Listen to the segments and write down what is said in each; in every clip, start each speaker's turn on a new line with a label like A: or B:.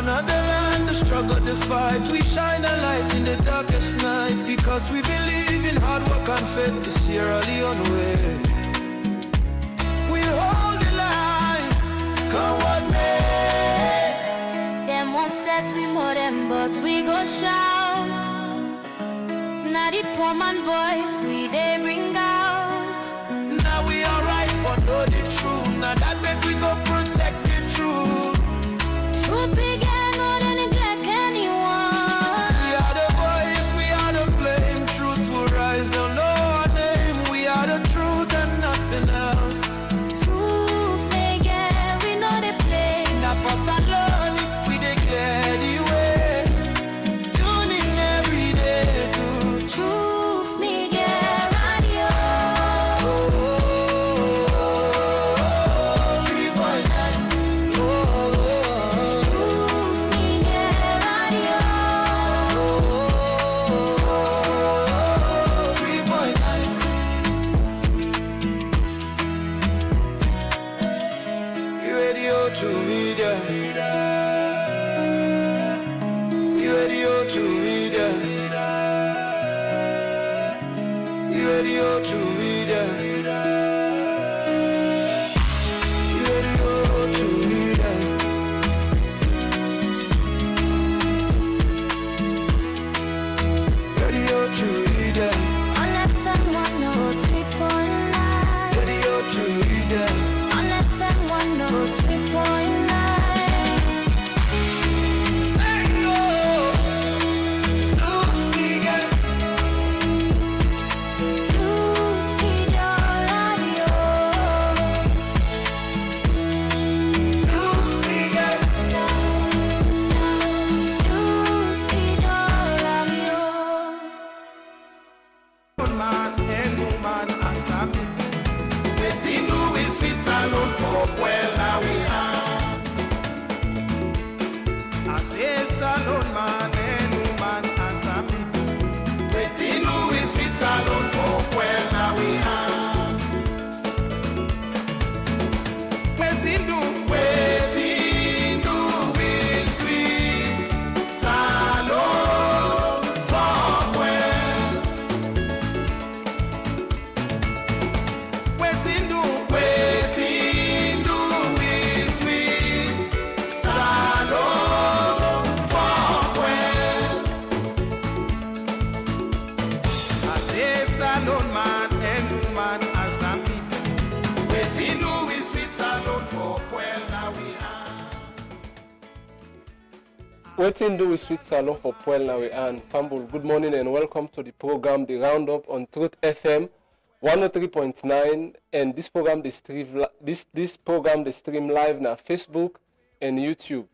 A: of the land, the struggle, the fight. We shine a light in the darkest night, because we believe in hard work and faith. The Sierra Leone way. We hold the line, come what may.
B: Them one set we more them, but we go shout. Now the poor man voice we they bring out.
A: Now we alright for know the truth. Now that make we go protect the truth.
B: Truth began more than neglect anyone.
A: We are the voice, we are the flame. Truth will rise, they'll know our name. We are the truth and nothing else.
B: Truth they get, we know they play.
A: Now for Salon, we declare the way. Tune in every day to
B: Truth me get radio.
A: 3.9.
B: Truth me get radio.
A: 3.9. You radio to media. You radio to media. You radio to media. You radio to media. Radio to media.
B: On FM 103.9.
A: Radio to media.
B: On FM 103.9.
A: Hey yo, to media.
B: Truth be your radio.
A: To media.
B: Truth be your radio.
A: Man and woman and some waiting to be sweet salon for well now we are. I say salon man and woman and some waiting to be sweet salon for well now we are. Waiting to be sweet salon for well. Waiting do be sweet salon for well. I say salon man and woman as some people. Waiting do be sweet salon for well now we are.
C: Waiting do with Sweet Salon for Puel Nawe and Fambul. Good morning and welcome to the program The Roundup on Truth FM 103.9, and this program they stream live na Facebook and YouTube.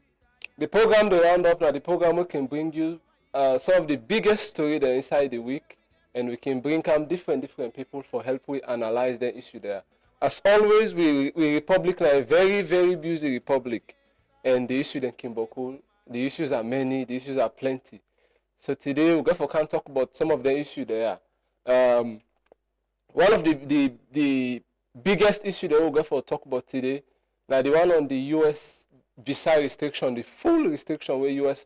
C: The program The Roundup na the program we can bring you some of the biggest story there inside the week, and we can bring different people for help we analyze the issue there. As always, we Republic na a very busy Republic, and the issue then Kimboku. The issues are many, the issues are plenty. So today we can talk about some of the issues there. One of the biggest issue that we're going to talk about today, now the one on the U.S. visa restriction, the full restriction where U.S.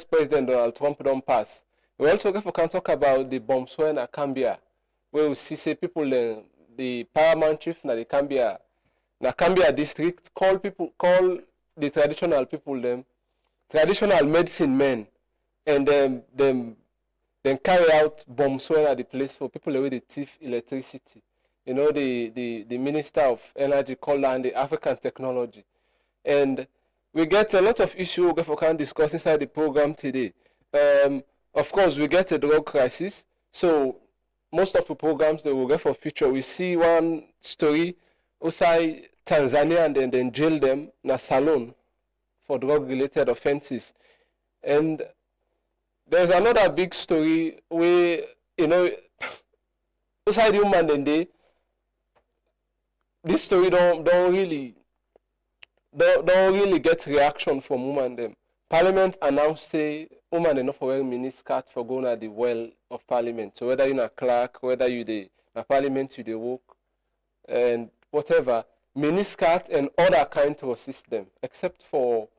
C: President Donald Trump don't pass. We also going to talk about the bomb swing at Cambia, where we see people, the paramount chief na the Cambia district, call the traditional people traditional medicine men, and them carry out bomb swing at the place for people with the thief electricity. You know, the Minister of Energy called on the African technology. And we get a lot of issues we can discuss inside the program today. Of course, we get a drug crisis. So most of the programs that we'll get for future, we see one story outside Tanzania and then jail them in a salon for drug-related offenses. And there's another big story where, you know, outside human and they, this story don't really get reaction from women them. Parliament announced say women enough for wearing miniskirt for going at the well of Parliament. So whether you're a clerk, whether you the Parliament you the work, and whatever, miniskirt and other kind of system, except for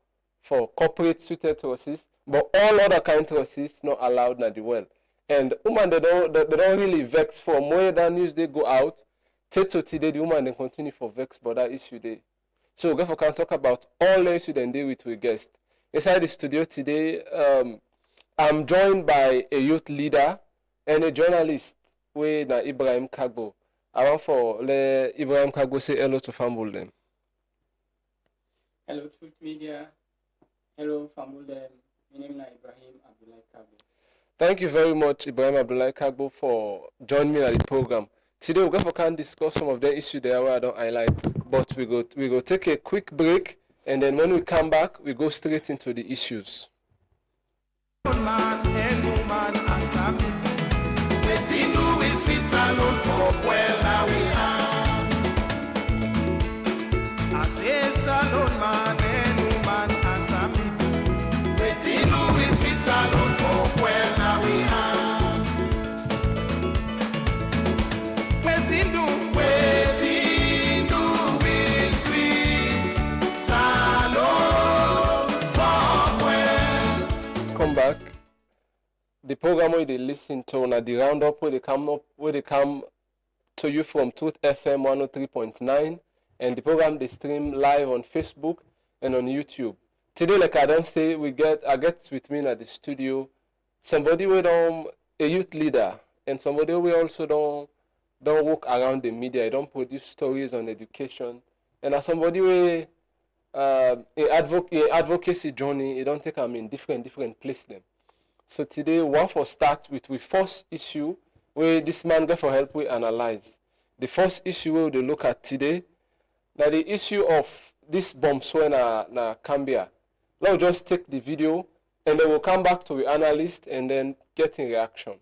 C: for corporate suited trusses, but all other kind trusses not allowed na the well. And woman they don't really vex for more than news they go out. To today the woman they continue for vex but that issue they. So we can talk about all the issues and deal with we guest. Inside the studio today, I'm joined by a youth leader and a journalist with Ibrahim Kagbo. I want for Ibrahim Kagbo say hello to Fambul them.
D: Hello, Truth Media. Hello, Fambul them. My name is Ibrahim Abdullah Kagbo.
C: Thank you very much, Ibrahim Abdullah Kagbo, for joining me at the program. Today we're going to discuss some of the issues there where I don't highlight, but we go take a quick break, and then when we come back, we go straight into the issues. Come back. The program where they listen to na the roundup where they come to you from Truth FM 103.9, and the program they stream live on Facebook and on YouTube. Today, like I don't say, I get with me at the studio somebody with a youth leader and somebody who also don't work around the media. Don't produce stories on education, and as somebody with advocacy journey, you don't take them in different places. So today, one for start with the first issue where this man get for help we analyze. The first issue we will look at today, now the issue of this bomb swing na Cambia. Now just take the video and then we'll come back to the analyst and then get in reaction.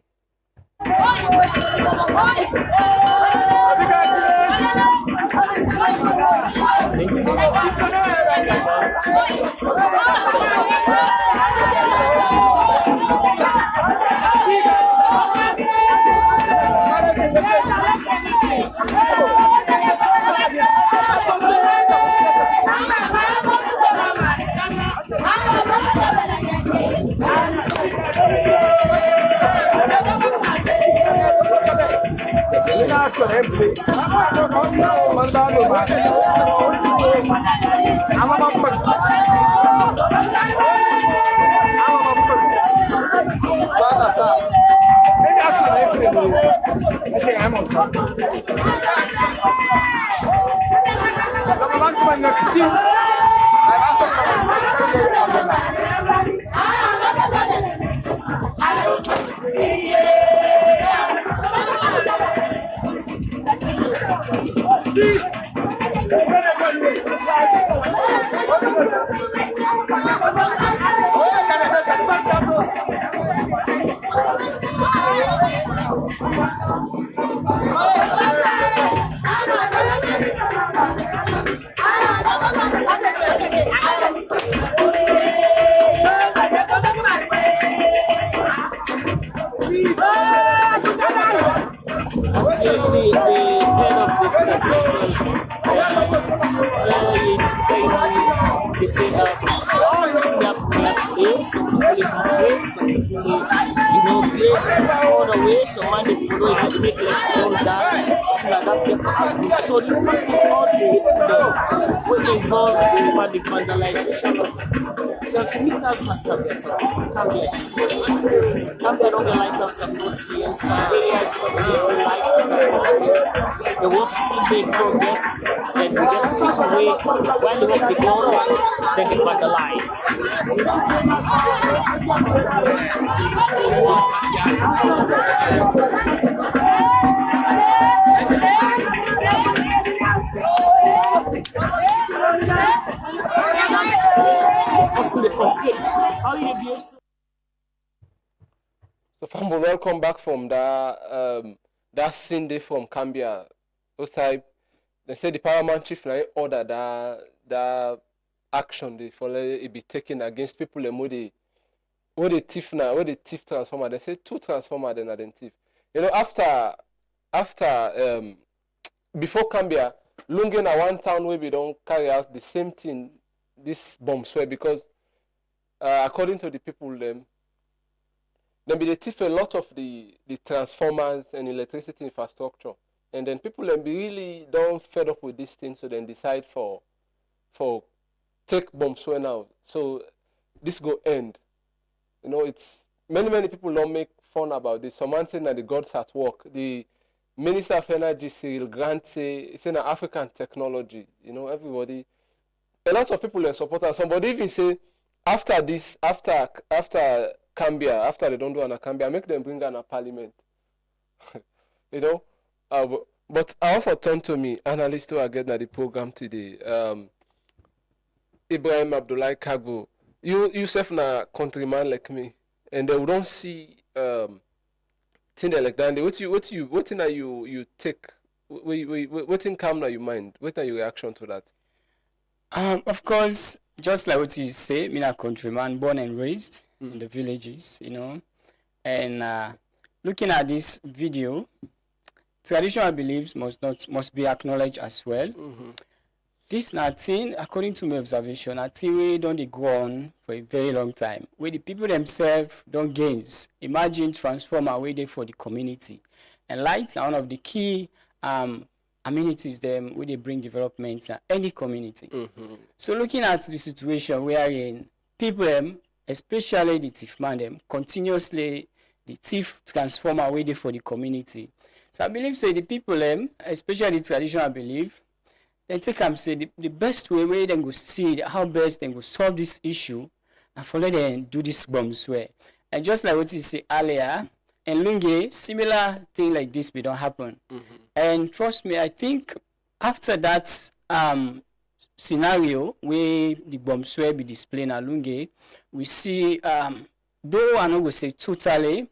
E: So you must see all the way involved in the vandalization of transmitters and tablets. Cambia don't get lights after 40 years. Some areas don't get lights after 40 years. The work still being progress, and we get taken away when the work they go wrong, they get vandalized.
C: So Fambo, welcome back from that scene day from Cambia. Those time, they say the paramount chief now order that action they for it be taken against people where they thief transformer. They say 2 transformer then are thief. You know, after before Cambia, Lungen are one town where we don't carry out the same thing, this bomb swear, because according to the people them be they thief a lot of the transformers and electricity infrastructure. And then people them be really don't fed up with this thing, so then decide for take bombs now. So this go end. You know, it's many people don't make fun about this. Someone saying that the gods at work. The Minister of Energy, Cyril Grant, say it's an African technology. You know, everybody, a lot of people are supporting. Somebody even say after this, after Cambia, after they don't do an Cambia, make them bring an a parliament. You know, but I offer turn to me, analyst who are getting at the program today. Ibrahim Abdullahi Kagbo, you self na countryman like me, and they don't see thing like that. What thing are you take? What thing come na your mind? What are your reaction to that?
D: Of course, just like what you say, me a countryman, born and raised in the villages, you know, and looking at this video, traditional beliefs must be acknowledged as well. This na thing, according to my observation, a thing we don't go on for a very long time. Where the people themselves don't gains. Imagine transformer way there for the community. And lights are one of the key amenities them where they bring development in any community. So looking at the situation wherein people them, especially the thief man them, continuously the thief transformer way there for the community. So I believe say the people them, especially the traditional belief, then take and say the best way they go see how best they go solve this issue and follow them do this bombs way. And just like what you say earlier, in Lunge, similar thing like this will don't happen. And trust me, I think after that scenario where the bombs will be displayed in Lunge, we see though I don't go say totally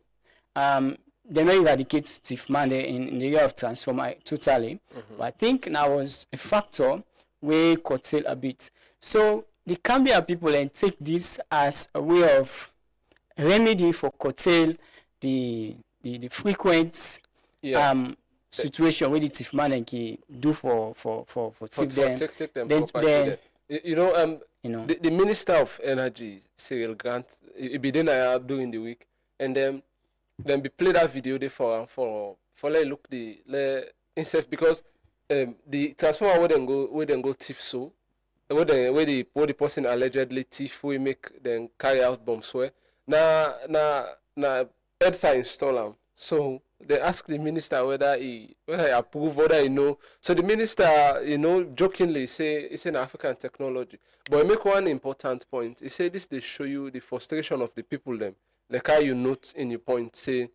D: they may eradicate thief man in the area of transformer totally, but I think now was a factor where curtail a bit. So the Cambia people and take this as a way of remedy for curtail the frequent situation where the thief man can do for thief them.
C: Take them then you know the Minister of Energy, Cyril Grant, it be then during the week, and then we play that video there for let look the instead because the transformer where then go thief so where the person allegedly thief we make then carry out bombs where na EDSA install them. So they ask the minister whether he approve, whether he know. So the minister, you know, jokingly say it's an African technology. But I make one important point. He say this they show you the frustration of the people them. Like how you note in your point, say,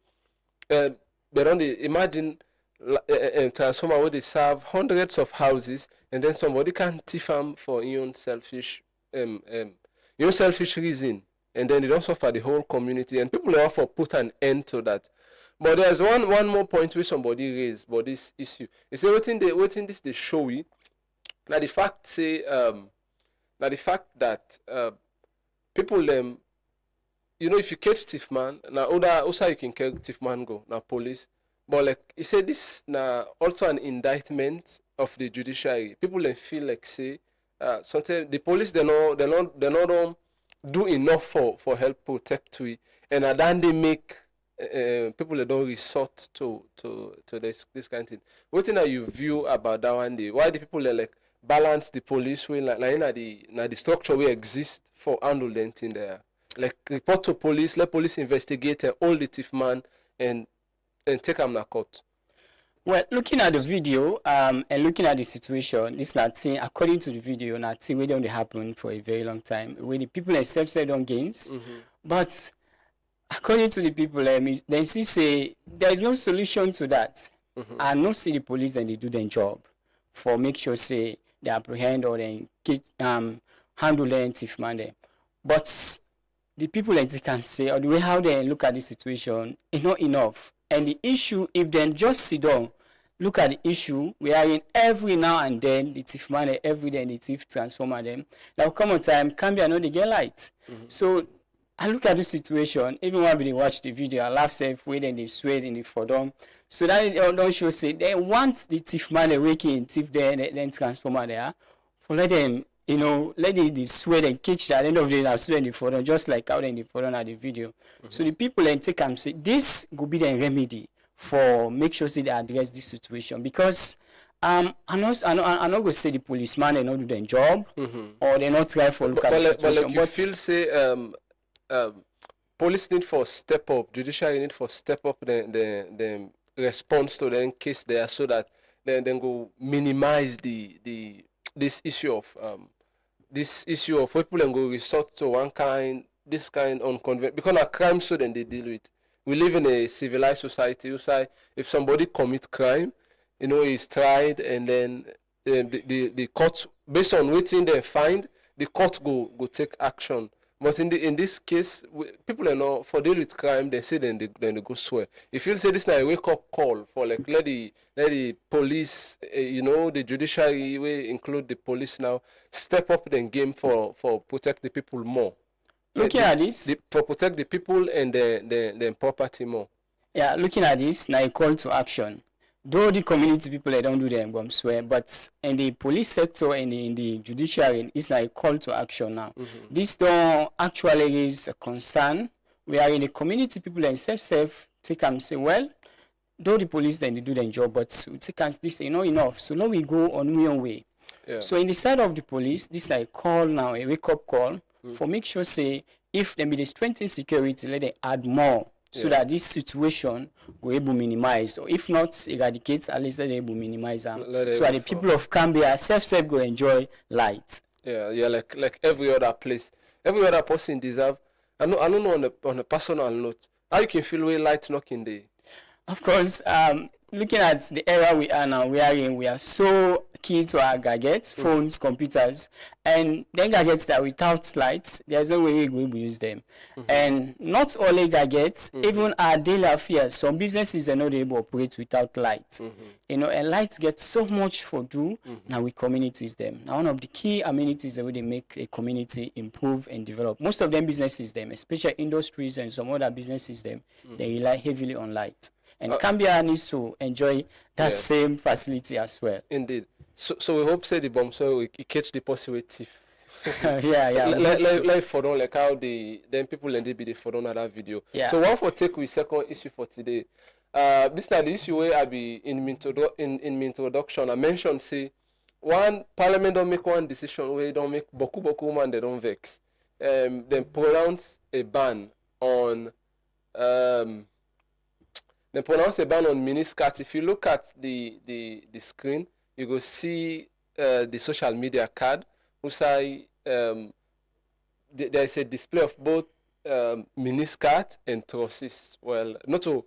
C: they don't imagine transformer where they serve hundreds of houses, and then somebody can thief them for your own selfish reason, and then they don't suffer the whole community, and people are for put an end to that. But there's one more point where somebody raised about this issue. They say waiting this they show you. Now the fact say that people them. You know, if you catch thief man, now also you can catch thief man go now police. But like you say, this now also an indictment of the judiciary. People then feel like say sometimes the police they don't do enough for help protect we, and then they make people that don't resort to this kind of thing. What thing are you view about that one day? Why the people like balance the police way like the structure we exist for handle them thing there? Like report to police, let police investigate and hold the thief man and take him to court.
D: Well, looking at the video and looking at the situation, this nothing according to the video, nothing we don't happen for a very long time. When the people themselves say don't gains, but according to the people, they say there is no solution to that. And no see the police and they do their job for make sure say they apprehend or they get handle the thief man there. But the people like they can say, or the way how they look at the situation is not enough. And the issue, if they just sit down, look at the issue, we are in every now and then, the thief man, every day, the thief transformer them. Now, come on time, Cambia know they get light. So, I look at the situation, even when they watch the video, I laugh safe, wait and they sweat in the fordom. So that don't show say, they want the thief man waking thief there, then transformer there, for let them you know, let the sweat and catch at the end of the day, sweat in the photo, just like out in the photo at the video. So the people then take and say, this could be the remedy for make sure say they address this situation. Because I know go say the policeman they not do their job or they not try for look at the situation.
C: But you feel say police need for step up, judiciary need for step up the response to the case there so that then go minimize this issue of people and go resort to this kind unconventional, because of crime so then they deal with. We live in a civilized society. You say if somebody commit crime, you know, he's tried, and then the court, based on waiting they find, the court go take action. But in this case, people are not for deal with crime. They say then they go swear. If you say this is a wake up call for like let the police, you know, the judiciary, we include the police now, step up the game for protect the people more.
D: Looking at this,
C: for protect the people and the property more.
D: Yeah, looking at this, now a call to action. Though the community people they don't do their bomb swear, but in the police sector and in the judiciary, it's like a call to action now. This don't actually raise a concern. We are in the community people themselves take and say, well, though the police then they do their job, but we take and this you know enough. So now we go on our own way. Yeah. So in the side of the police, this is a call now, a wake up call for make sure say if they be the strengthen security, let them add more. So that this situation will able minimize, or if not eradicate, at least let them able minimize them. So that the people of Cambia self go enjoy light.
C: Yeah, like every other place, every other person deserve. I don't know on a personal note, how you can feel way light knocking day.
D: Of course, looking at the era we are now, we are so key to our gadgets, phones, computers, and then gadgets that without lights, there's no way we will use them. And not only gadgets, even our daily affairs, some businesses are not able to operate without light. You know, and lights get so much for do, now we communities them. Now one of the key amenities that they make a community improve and develop. Most of them businesses them, especially industries and some other businesses them, they rely heavily on light. And Cambia needs to enjoy that same facility as well.
C: Indeed. So we hope say the bomb so we catch the possible thief.
D: Like
C: for them, like how then people and they be the for them that video.
D: Yeah.
C: So one for take with second issue for today. This is the issue where I be in my introduction. I mentioned say one parliament don't make one decision where they don't make boku man they don't vex. Then pronounce a ban on miniskirt. If you look at the screen, you go see the social media card. Who say there is a display of both miniskirt and trousers. Well, not to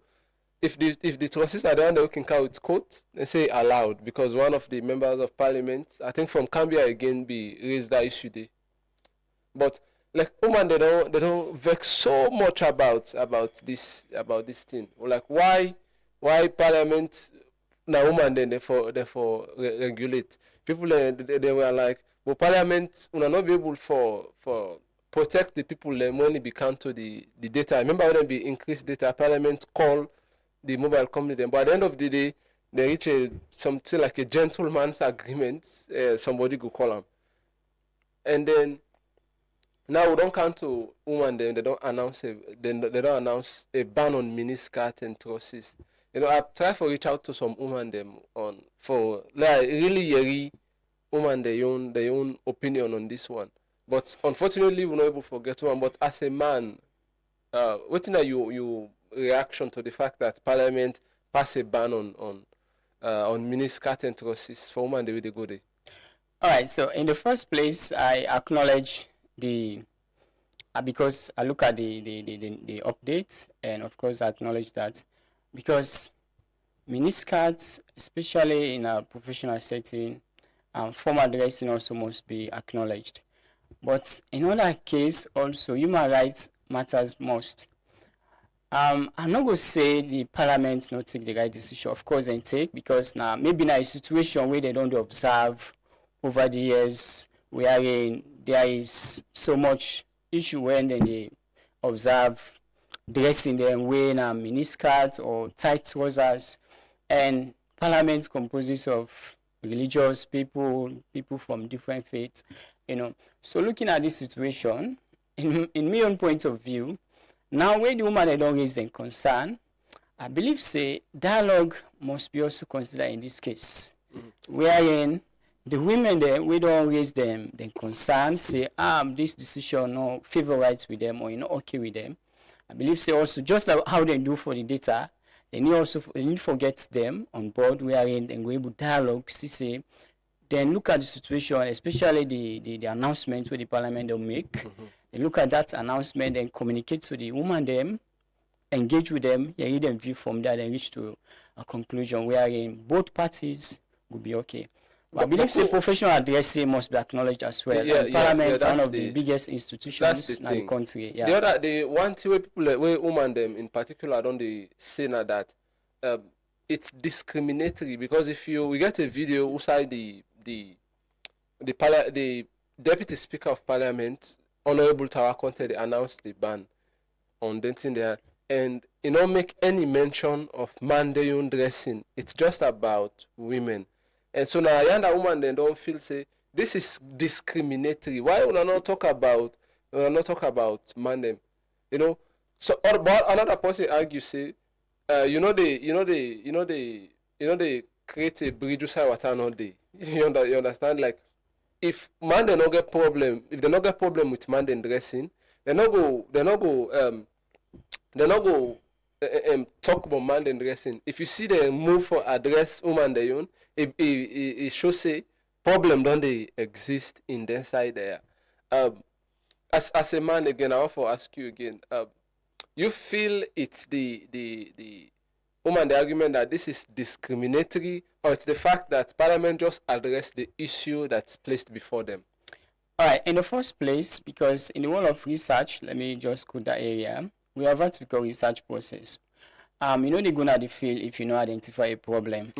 C: if the trousers are there, they can count with coat. They say allowed because one of the members of parliament, I think from Cambia again, raised that issue there. But like woman, they don't vex so much about this thing. Or like why parliament now woman then therefore regulate people. They were like, well, parliament will not be able for protect the people when it become to the data. I remember when they be increased data, parliament call the mobile company then. But at the end of the day, they reach something like a gentleman's agreement. Somebody go call them, and then. Now we don't come to women. Then they don't announce a ban on miniskirt and trousers. You know, I try to reach out to some women them for like really women their own opinion on this one. But unfortunately, we're not able to get one. But as a man, what is your reaction to the fact that Parliament passed a ban on miniskirt and trousers for women the way they go there?
D: All right. So in the first place, I acknowledge because I look at the update, and of course I acknowledge that because miniskirts, especially in a professional setting, formal dressing also must be acknowledged. But in other case also human rights matters most. I'm not going to say the parliament not take the right decision. Of course they take, because now maybe in a situation where they don't observe over the years wherein there is so much issue when they observe dressing them wearing a miniskirt or tight trousers, and parliament composes of religious people from different faiths. you know. So looking at this situation, in my own point of view, now when the woman they don't raise their concern, I believe say dialogue must be also considered in this case, wherein the women there we don't raise them concern, say this decision no favorite with them or not okay with them. I believe say also just like how they do for the data, they need to get them on board, wherein they go able dialogue, say then look at the situation, especially the announcement where the parliament will make. They look at that announcement and communicate to the woman them, engage with them, you read them view from there and reach to a conclusion wherein both parties will be okay. But I believe say professional addressing must be acknowledged as well. Parliament is one of the biggest institutions in the country. Yeah.
C: The one thing where people where women them in particular don't they say now that it's discriminatory, because if we get a video outside the Deputy Speaker of Parliament, Honorable Tawakonte, they announced the ban on denting there, and you don't make any mention of man-day dressing. It's just about women. And so now a woman then don't feel say this is discriminatory. Why would I not talk about man them? You know. So but another person argue say they create a bridge outside water all day. You understand? Like if man they not get problem, if they not get problem with man then dressing, they not go talk about man then dressing. If you see them move for address woman they own, it should say problem don't they exist in the side there. As a man again, I want to ask you again. You feel it's the woman the argument that this is discriminatory, or it's the fact that Parliament just addressed the issue that's placed before them?
D: All right. In the first place, because in the world of research, let me just go that area. We have what we call research process. They go at the field if you know identify a problem.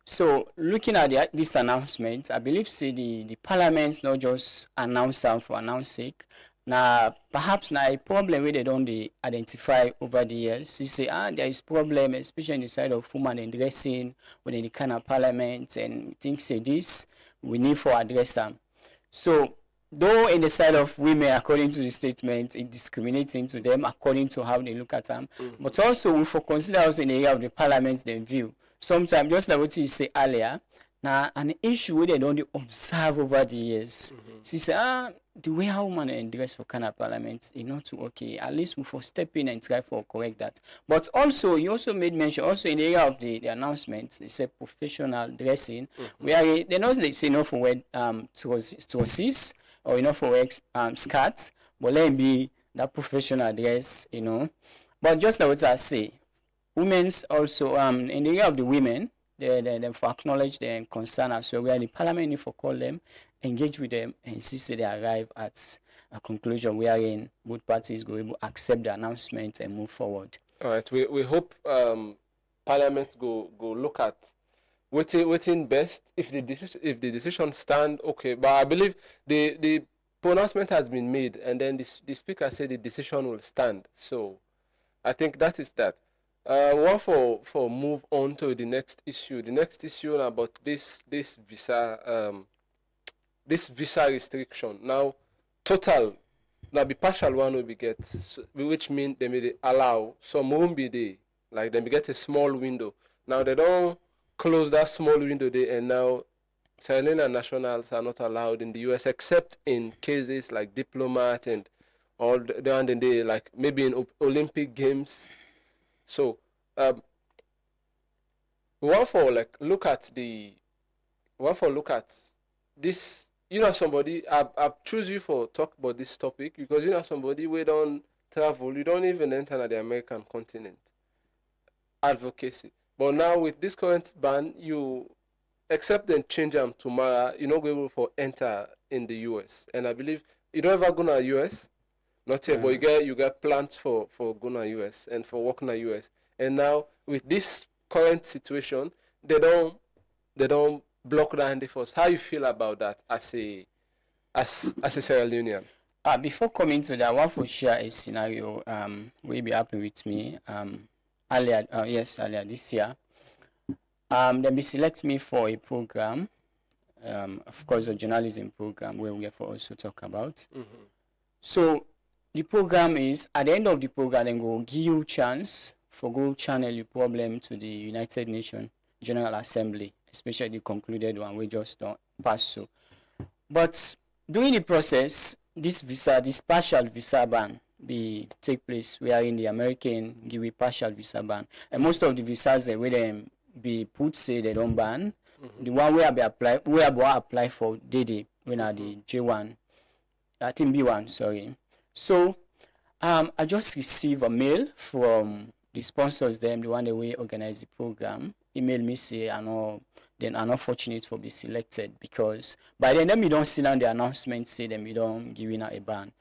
D: So looking at this announcement, I believe say the Parliament not just announce them for announce sake. Now perhaps now a problem where they don't identify over the years. You say there is problem, especially in the side of women and dressing within the kind of Parliament, and things say this we need for address them. So though in the side of women, according to the statement, it discriminating to them according to how they look at them, but also we for consider also in the area of the Parliament's then view. Sometimes, just like what you say earlier, now an issue where they don't observe over the years. So you say, the way how women dress for kind of Parliament is not too okay. At least we for step in and try for correct that. But also, you also made mention also in the area of the announcements, they say professional dressing, where they not they say no for wear trousers or for wear skirts, but let it be that professional dress, But just like what I say, women's also in the area of the women, they for acknowledge their concern as well, where the Parliament need for call them, engage with them, and see they arrive at a conclusion wherein both parties go able to accept the announcement and move forward.
C: All right, we hope Parliament go look at waiting best if the decision stand okay. But I believe the pronouncement has been made, and then the speaker said the decision will stand. So I think that is that. One for move on to the next issue. The next issue about this visa restriction. Now, total, be partial one will be get, which means they may allow some room be there, like they may get a small window. Now they don't close that small window there, and now Sierra Leonean nationals are not allowed in the US except in cases like diplomat and all the one day, like maybe in Olympic Games. So we want for look at this. Somebody I choose you for talk about this topic because somebody we don't travel, you don't even enter the American continent. Advocacy. But now with this current ban, you accept and change them tomorrow, you're not able to enter in the US. And I believe you don't ever go to the US. Not yet, but you get plans for going to US and for working in the US. And now with this current situation, they don't block the handy force. How you feel about that as a Sierra Leonean?
D: Before coming to that, I want to share a scenario will be happy with me. Earlier this year. They select me for a program of course, a journalism program where we have also talk about. So the program is, at the end of the program, then go give you chance for go channel your problem to the United Nations General Assembly, especially the concluded one we just don't pass so. But during the process, this partial visa ban take place. We are in the American give a partial visa ban, and most of the visas that we them be put say they don't ban. The one where I apply for DD when are the J1, I think B1, sorry. So I just received a mail from the sponsors them, the one that we organize the program, email me say I know then I'm not fortunate for be selected because by then we don't see on the announcement say them we don't giving out a ban.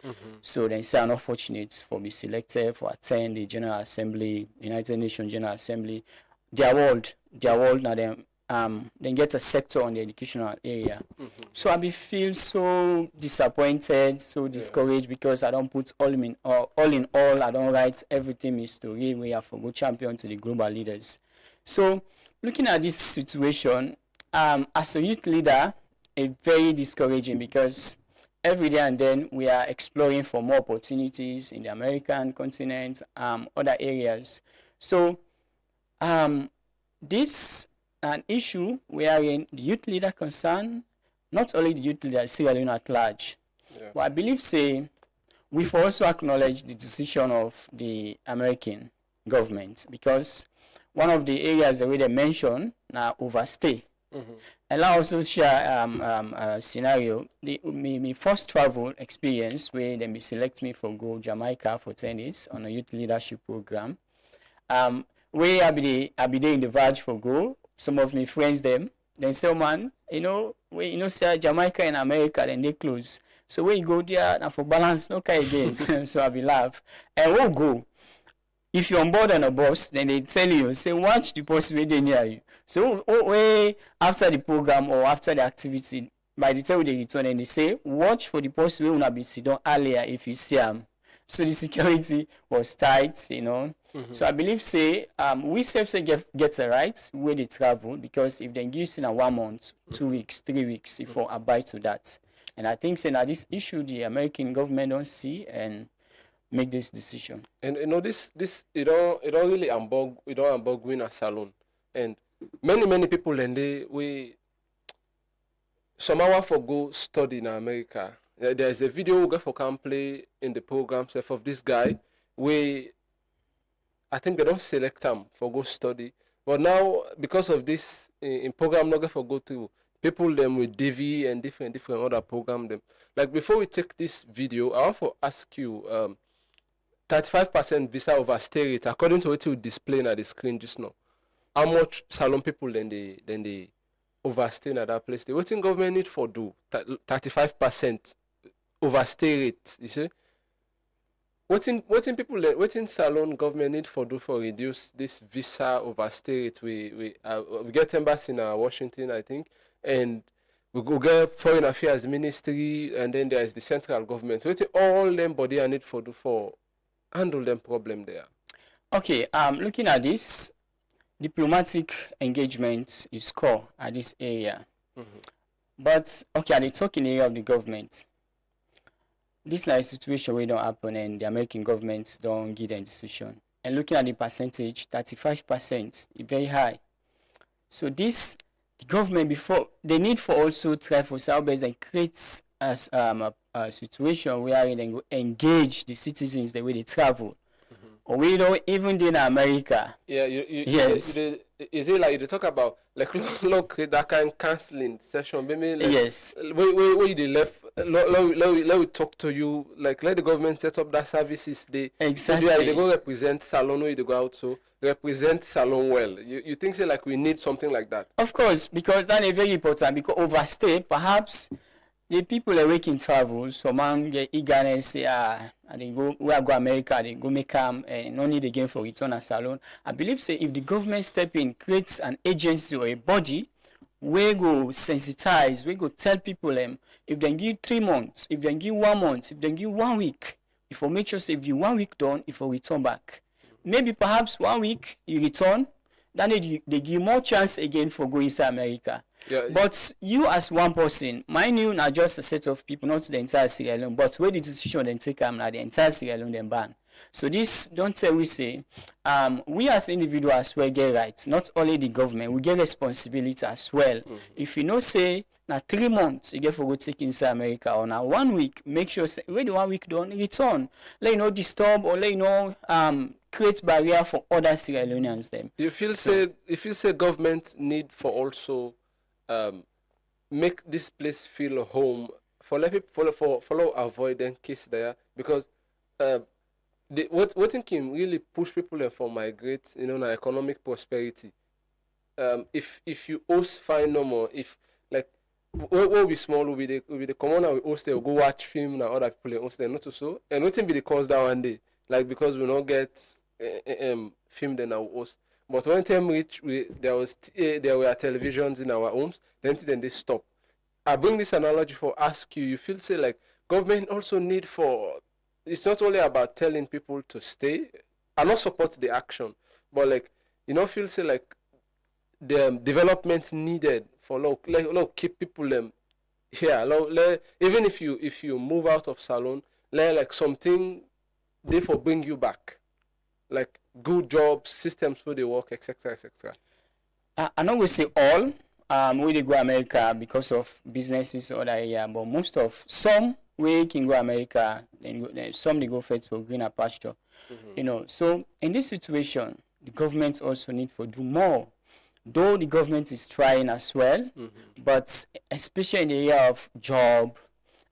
D: So then say I'm not fortunate for be selected for attend the General Assembly, United Nations General Assembly. Their world now them then get a sector on the educational area. So I be feel so disappointed, so discouraged because I don't put all in all, I don't write everything is to read we have for go champion to the global leaders. So looking at this situation, as a youth leader, it's very discouraging because every day and then we are exploring for more opportunities in the American continent, other areas. So this an issue wherein the youth leader concerned, not only the youth leader, Sierra Leone at large. But I believe say we've also acknowledged the decision of the American government because one of the areas that we mentioned now overstay. And I also share a scenario. My first travel experience where they select me for go Jamaica for tennis on a youth leadership program. Where I be there in the Verge for go. Some of my friends them then say, oh, man, say Jamaica and America then they close. So when you go there now for balance, okay again. So I be laugh. And we'll go. If you're on board on a bus, then they tell you, say, watch the bus where they near you. So after the program or after the activity, by the time they return, and they say, watch for the bus where you be sit down earlier if you see them. So the security was tight, So I believe say we say get a right where they travel because if they give in a 1 month, 2 weeks, 3 weeks, if we abide to that. And I think say now this issue the American government don't see and make this decision.
C: And this it don't really ambog win a salon. And many people and some hour for go study in America. There's a video we go for can play in the program of this guy where I think they don't select him for go study. But now because of this in program not for go to people them with DV and different other program them. Like before we take this video, I want to ask you 35% visa overstay rate according to what you display on the screen just now. How much salon people then they overstay at that place? What in government need for do 35% overstay rate, you see? What in salon government need for do for reduce this visa overstay rate? We get embassy in Washington, I think, and we go get foreign affairs ministry, and then there is the central government. What all them body I need for do for handle them problem there?
D: Okay, looking at this, diplomatic engagement is core at this area. But okay, they talk in the area of the government. This is like a situation where it don't happen and the American government don't give a decision. And looking at the percentage, 35% is very high. So this, the government before, they need for also try for Southwest and create a situation where they go engage the citizens the way they travel. Or we don't even in America.
C: Yeah,
D: yes.
C: Is it like you talk about like look that kind of canceling session? Maybe like,
D: yes.
C: Where they left. Let we talk to you. Like let the government set up that services. They
D: exactly.
C: They go represent salon. Where they go out to represent salon well. You think say like we need something like that?
D: Of course, because that is very important. Because overstay, perhaps the people are working travel. So man get eagerness say they go we go America, they go make them and no need again for return a salon. I believe say if the government step in, creates an agency or a body, we go sensitize, we go tell people if they give 3 months, if they give 1 month, if they give 1 week, if we make sure say if you 1 week done, if we return back. Maybe perhaps 1 week you return then they give more chance again for going to America.
C: Yeah.
D: But you as one person, mind you, not just a set of people, not the entire Sierra Leone, but where the decision then take the entire Sierra Leone then ban. So this don't tell we say we as individuals as well get rights, not only the government, we get responsibility as well. If you know say now 3 months you get for go take inside America, or now 1 week, make sure say when the 1 week done return. Let you know disturb, or let you know create barrier for other Sierra Leoneans them.
C: You feel say government need for also make this place feel home for let people follow avoiding case there, because what can really push people for migrate, you know, na economic prosperity. If you host find no more, if like what be small will be the common we host there, go watch film na other people host there, not so, and nothing be the cause that one day, like because we not get film then our host. But when time reach, there were televisions in our homes, then they stop. I bring this analogy for ask you feel say like government also need for, it's not only about telling people to stay. I not support the action, but like you know feel say like the development needed for keep people here. Even if you move out of Salon, like something they for bring you back, like good jobs, systems where they work, etc., etc.
D: I know we say all we they go America because of businesses or that area, but most of some we can go America, then some they go first for greener pasture. You know, so in this situation, the government also need to do more. Though the government is trying as well, but especially in the area of job,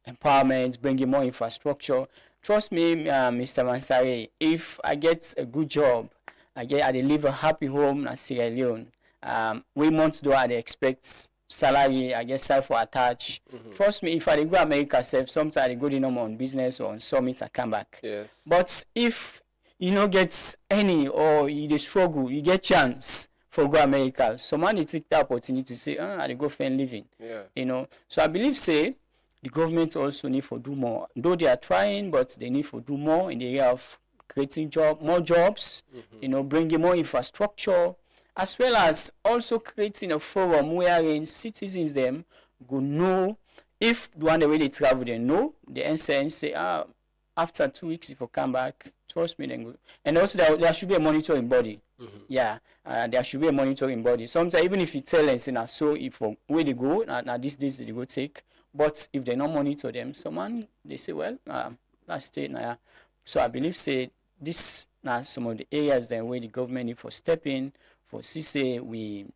D: empowerment, bringing more infrastructure. Trust me, Mr. Mansari, if I get a good job, I live a happy home in Sierra Leone. We months do I expect salary, I get self for attach. Trust me, if I go America self, sometimes I go in on business or on summit, I come back.
C: Yes.
D: But if you know get any or you struggle, you get chance for go America. Somebody take the opportunity to say, I go find living.
C: Yeah.
D: You know. So I believe say the government also need to do more. Though they are trying, but they need to do more in the area of creating more jobs, you know, bringing more infrastructure, as well as also creating a forum wherein citizens them go know if the one the way they travel they know the answer and say after 2 weeks if you come back, trust me then go. And also there should be a monitoring body. Yeah, there should be a monitoring body. Sometimes even if you tell and say so if where they go now these days they go take, but if they don't monitor them, someone they say well that's stay now. So I believe say this now some of the areas then where the government need for step in for CC we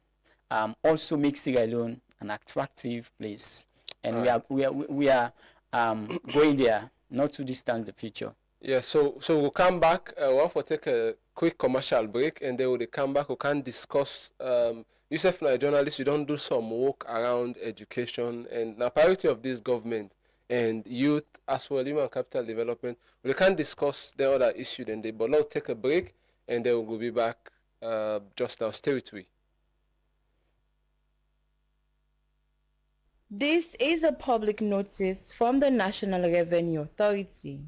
D: also make Sierra Leone an attractive place, and we are going there not to distance the future.
C: Yeah, so we'll come back. We'll have to take a quick commercial break, and then we'll come back. We can discuss. Yourself, like a journalist, you don't do some work around education and the priority of this government and youth as well, human capital development. We can discuss the other issue then. But now take a break, and then we'll be back just now. Stay with me.
F: This is a public notice from the National Revenue Authority.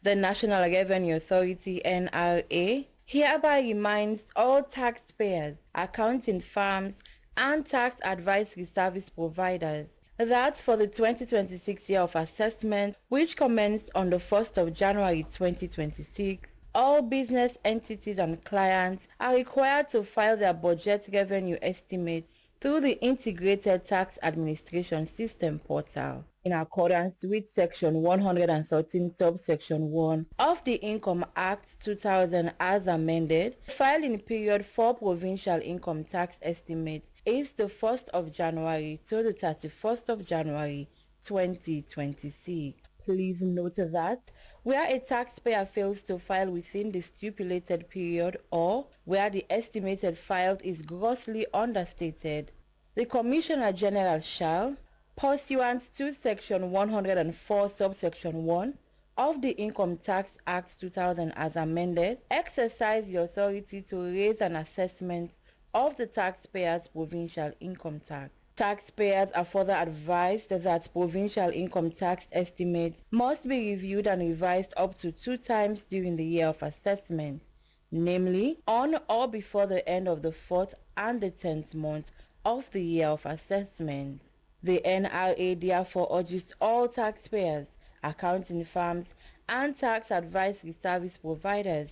F: The National Revenue Authority, NRA, hereby reminds all taxpayers, accounting firms, and tax advisory service providers that for the 2026 year of assessment, which commenced on the 1st of January 2026, all business entities and clients are required to file their budget revenue estimate through the Integrated Tax Administration System portal, in accordance with Section 113, subsection 1 of the Income Act 2000 as amended. The filing period for provincial income tax estimates is the 1st of January to the 31st of January 2026. Please note that where a taxpayer fails to file within the stipulated period or where the estimated filed is grossly understated, the Commissioner General shall, pursuant to Section 104, subsection 1 of the Income Tax Act 2000 as amended, exercise the authority to raise an assessment of the taxpayer's provincial income tax. Taxpayers are further advised that provincial income tax estimates must be reviewed and revised up to 2 times during the year of assessment. namely on or before the end of the 4th and the 10th month of the year of assessment. The NRA therefore urges all taxpayers, accounting firms, and tax advisory service providers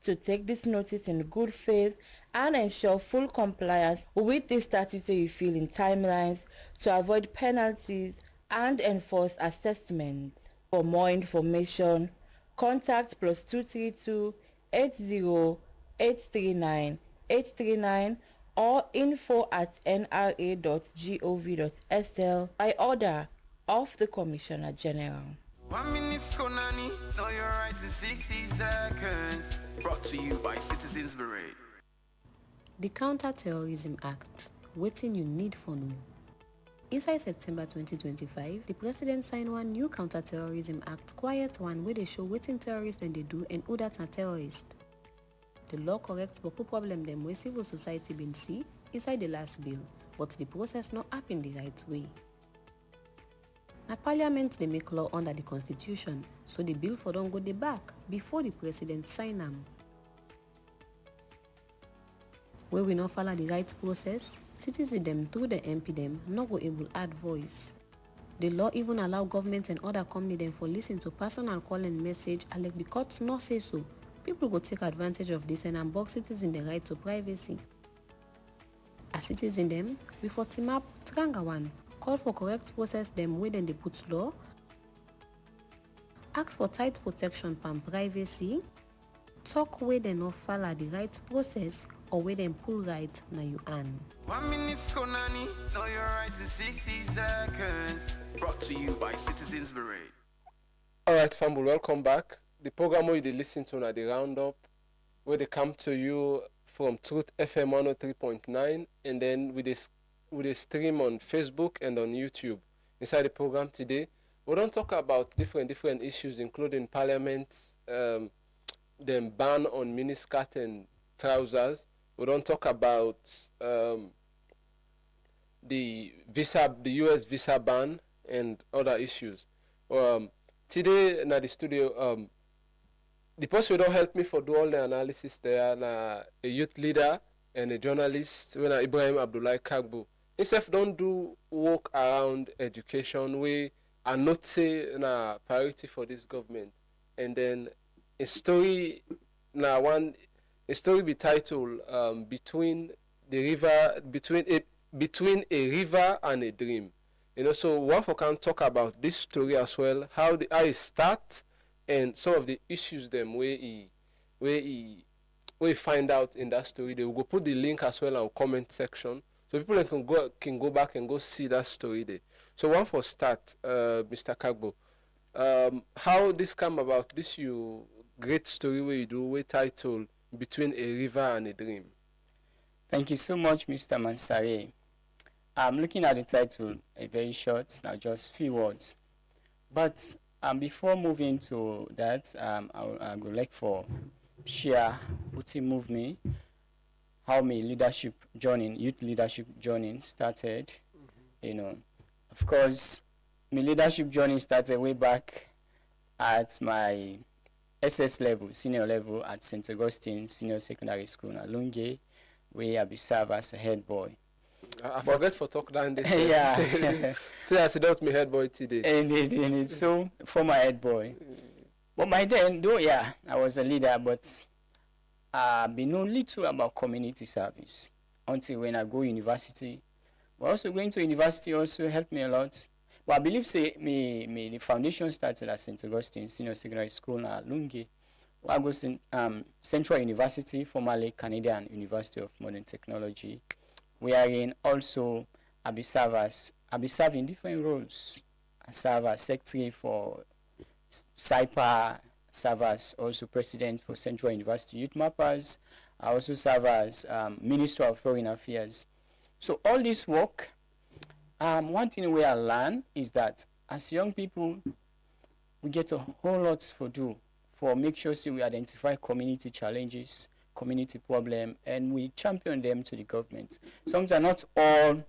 F: to take this notice in good faith and ensure full compliance with the statutory filing timelines to avoid penalties and enforce assessment. For more information, contact +232 80 839 839 or info@nra.gov.sl by order of the Commissioner General.
A: 1 minute Konani, know your rights in 60 seconds. Brought to you by Citizens Beret.
G: The Counter-Terrorism Act, wetin you need for know. Inside September 2025, the President signed one new Counter-Terrorism Act, quiet one wey dey show wetin terrorists dem dey do and who dat na terrorists. The law corrects boku problem dem wey civil society been see inside the last bill, but the process no happen the right way. Na Parliament dey make law under the Constitution, so the bill for don go dey back before the President sign am. Where we no follow the right process, citizens dem through the MP dem no go able add voice. The law even allow government and other company dem for listen to personal call and message, and like the court no say so, people go take advantage of this and unbox citizens the right to privacy. As citizen dem, we for team up tranga one, call for correct process dem wey dem dey put law, ask for tight protection from privacy, talk wey dem no follow the right process or wey dem pull right na you hand.
A: 1 minute Konani, know your rights in 60 seconds. Brought to you by Citizens Beret.
C: Alright, family, welcome back. The program where you listen to na the roundup, where they come to you from Truth FM 103.9, and then with a stream on Facebook and on YouTube. Inside the program today, we don't talk about different issues, including Parliament, the ban on miniskirt and trousers. We don't talk about the US visa ban and other issues. Today in the studio, the person who don't help me for do all the analysis there, na a youth leader and a journalist, when Ibrahim Abdullahi Kagbu. Himself don't do work around education, we are not say na priority for this government. And then a story be titled between a river and a dream. You know, so one for can talk about this story as well, how it start, and some of the issues them where he find out in that story. They will go put the link as well in our comment section, so people can go back and go see that story there. So one for start, Mr. Kagbo, how this come about? This you great story where you do, we title Between a River and a Dream.
D: Thank you so much, Mr. Mansare. I'm looking at the title, a very short, now just few words. But before moving to that, I would like for share what move me, how my leadership journey, youth leadership journey started. You know, of course, my leadership journey started way back at my SS level, senior level at St. Augustine Senior Secondary School in Alunge, where I be served as a head boy.
C: I forget for talk down this.
D: Yeah.
C: Say I said out my head boy today.
D: Indeed. So for my head boy. But by then, though, yeah, I was a leader, but I been know little about community service until when I go university. But also going to university also helped me a lot. But I believe the foundation started at St. Augustine Senior Secondary School in Lungi. I go to Central University, formerly Canadian University of Modern Technology, wherein also I be serving different roles. I serve as secretary for SIPA, serve as also president for Central University Youth Mappers. I also serve as Minister of Foreign Affairs. So all this work, one thing we I learn is that as young people, we get a whole lot to do for make sure we identify community challenges, community problem, and we champion them to the government. Sometimes not all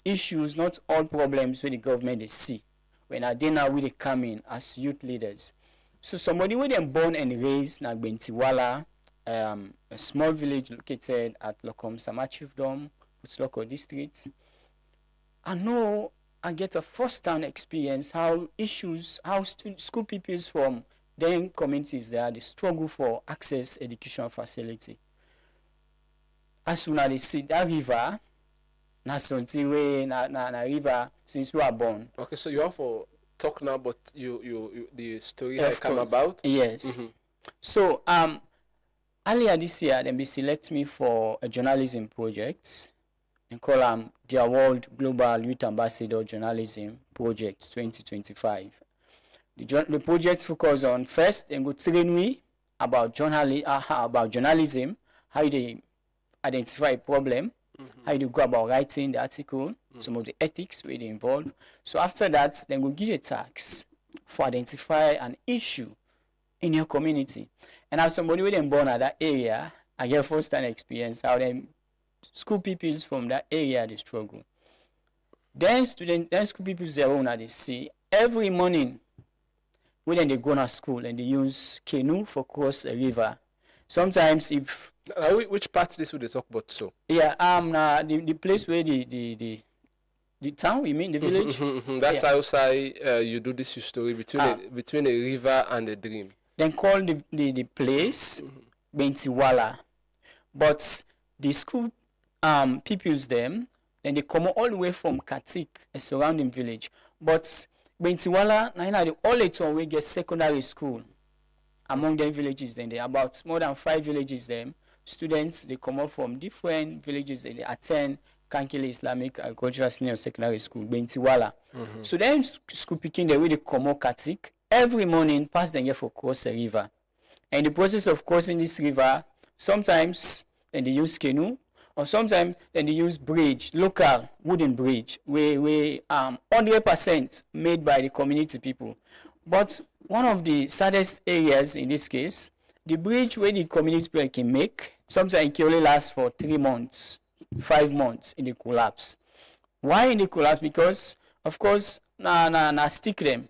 D: issues, not all problems with the government they see. When I did now we come in as youth leaders. So somebody with them born and raised na Bentiwala, a small village located at Lokom Samachivdom, Putloko district. I know I get a first-hand experience how school pupils from then communities there, they struggle for access educational facility. As soon as they see that river, na something way na river since we are born.
C: Okay, so you have to talk now, but you the story
D: Yeah,
C: has come about.
D: Yes. So earlier this year, they select me for a journalism project and call their World Global Youth Ambassador Journalism Project 2025. The project focus on first and go train me about journalism, how they identify a problem, how you go about writing the article, some of the ethics where they involve. So after that, then we'll give you a task for identify an issue in your community. And as somebody with them born at that area, I get first-hand experience how them school pupils from that area they struggle. Then school pupils their own they see every morning when they go to school and they use canoe for cross a river. Sometimes if
C: which part this would they talk about? So
D: yeah, the place where the town, you mean the village?
C: That's outside. You do this story between a river and a dream.
D: Then call the place Bentiwala, but the school pupils them, then they come all the way from Katik, a surrounding village. But Bentiwala, now the only town we get secondary school among them villages. Then there about more than 5 villages. Them students they come up from different villages. They attend Kankile Islamic Agricultural Senior Secondary School, Bentiwala. So then school picking the way they come up Katik every morning, pass them here for cross a river. And the process of crossing this river, sometimes then they use canoe, or sometimes then they use bridge, local wooden bridge, where 100% made by the community people. But one of the saddest areas in this case, the bridge where the community people can make, sometimes it can only last for 3 months, 5 months in the collapse. Why in the collapse? Because of course na stick them.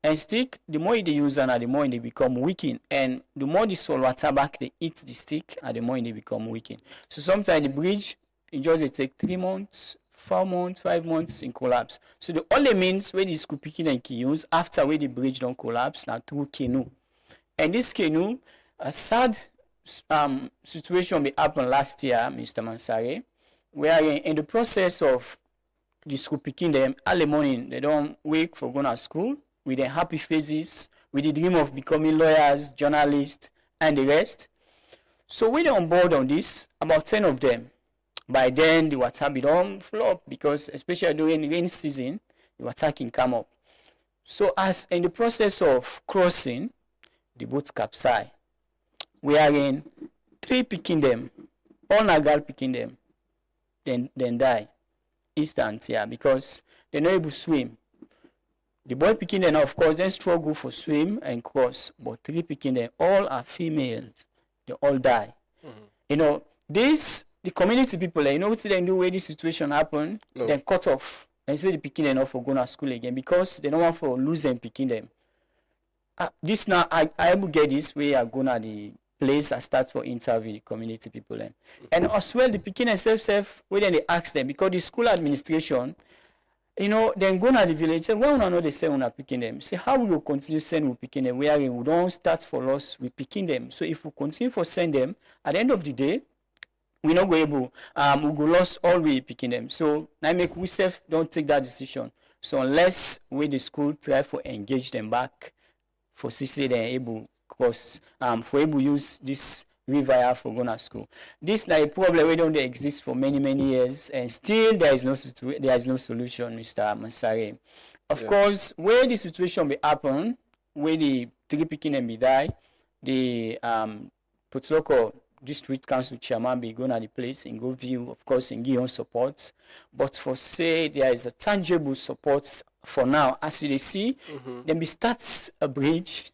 D: And stick, the more they use and the more they become weakened. And the more the soil water back they eat the stick, and the more they become weakened. So sometimes the bridge, it just take 3 months, 4 months, 5 months in collapse. So the only means where the school picking and can use after where the bridge don't collapse now through canoe. And this canoe, a sad situation may happen last year, Mr. Mansare, where in the process of the school picking them early morning, they don't wake for going to school with their happy faces, with the dream of becoming lawyers, journalists, and the rest. So when they're on board on this, about 10 of them, by then the water be don't flop because especially during rain season, the water can come up. So as in the process of crossing, the boat capsize. We are in 3 picking them, all Nagal picking them, then die instant here because they're not able to swim. The boy picking them, of course, then struggle for swim and cross, but 3 picking them, all are female. They all die. You know, the community people, you know what they do when this situation happen? No. Then cut off and say the picking them off for going to school again because they don't want to lose them picking them. This now, I will get this way I go to the place I start for interview the community people. And as well, the picking themselves, when they ask them, because the school administration, you know, then go to the village, say, well, no, they say we're not picking them. Say, how we will continue send we picking them? We don't start for us, we picking them. So if we continue for send them, at the end of the day, we're not going able, we go lost all we picking them. So now make we self don't take that decision. So unless we the school try for engage them back for CC they're able cross, for able use this river for going to school. This is a problem we don't exist for many years, and still there is no solution, Mr. Mansare. Of course, where the situation will happen, where the 3 picking and be die, the Putloko District Council Chairman be going to the place and go view, of course, and give on support. But for say there is a tangible support for now, as you see, then we start a bridge.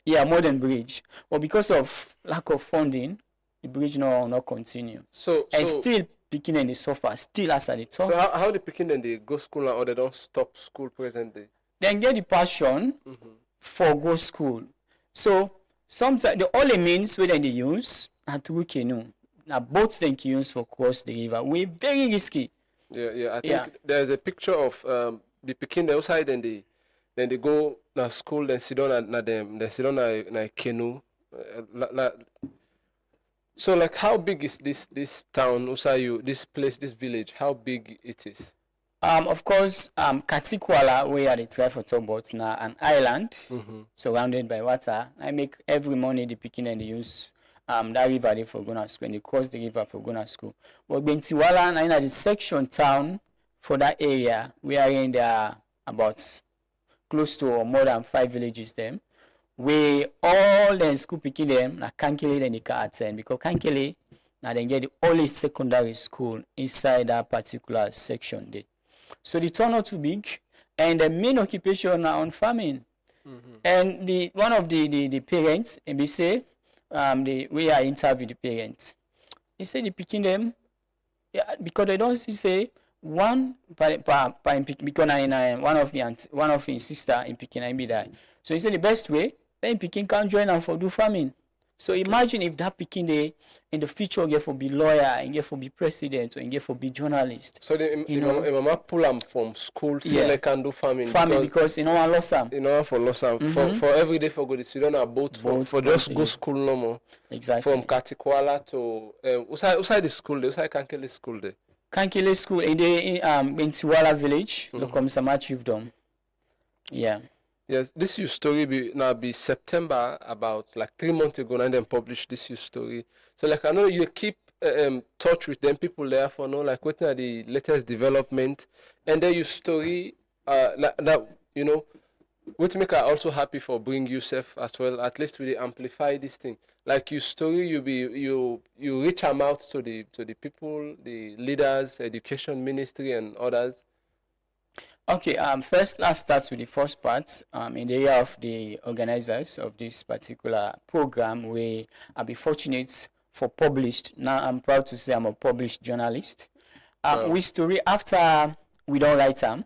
D: Yeah, modern bridge. But because of lack of funding, the bridge not continue. So still picking and they suffer, still as at the top.
C: So how they picking and they go school now, or they don't stop school present day?
D: Then get the passion for go school. So sometimes the only means where they use and through canoe. Now boats then can use for cross the river. We're very risky.
C: I think there's a picture of the Peking the outside, and they go to school, then sit down na canoe. So like, how big is this town, Usayu, this place, this village? How big it is?
D: Of course, Katikwala, where they try for talk about now, an island surrounded by water. I make every morning the Peking and they use that river there for going to school, and they cross the river for going to school. But Bentiwala, na the section town for that area, we are in there about close to or more than 5 villages them. We all the school picking them na Kankele then they can attend, because Kankele now they get the only secondary school inside that particular section there. So the town not too big, and the main occupation are on farming. And one of the parents, and we say, we are interviewing the parents. He said they picking them, because they don't say one because one of his sister in picking and be that. So he said the best way then picking can join and for do farming. So imagine if that picking they in the future get for be lawyer, and get for be president, or get for be journalist.
C: So the mama pull them from school so they can do farming.
D: Because you know I lost them.
C: You know for lost them. For every day for good, you don't have boat for just go school no more.
D: Exactly.
C: From Katikwala to outside the school there, outside Kankele school there.
D: Kankele school in Tiwala village, Lokom Sama Chiefdom. Yeah.
C: Yes, this your story be September, about like 3 months ago, and then published this your story. So like I know you keep touch with them people there for like what are the latest development, and then your story that you know, what make I also happy for bring yourself as well, at least really amplify this thing. Like your story, you reach them out to the people, the leaders, education ministry and others.
D: Okay, first let's start with the first part. In the area of the organizers of this particular program, we are be fortunate for published. Now I'm proud to say I'm a published journalist. We story after we don't write them.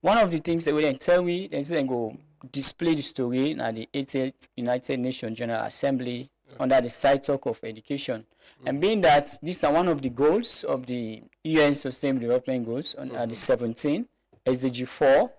D: One of the things that we then tell me, then go display the story at the 80th United Nations General Assembly under the side talk of education. And being that these are one of the goals of the UN Sustainable Development Goals on the 17, SDG 4,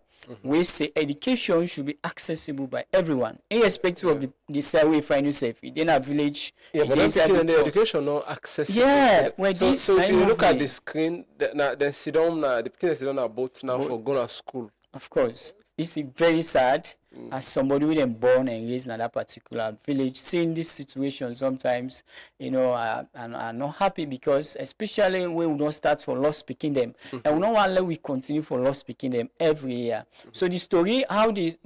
D: we say education should be accessible by everyone, irrespective of the cell we find yourself. In a village,
C: but the education not accessible.
D: Yeah,
C: so if you look at the screen, then sit down now, the people sit down now both now for going to school.
D: Of course. This is very sad as somebody who then born and raised in that particular village. Seeing this situation sometimes, you know, I'm not happy, because especially when we don't start for lost speaking them, and we don't want to let we continue for lost speaking them every year. So the story, how the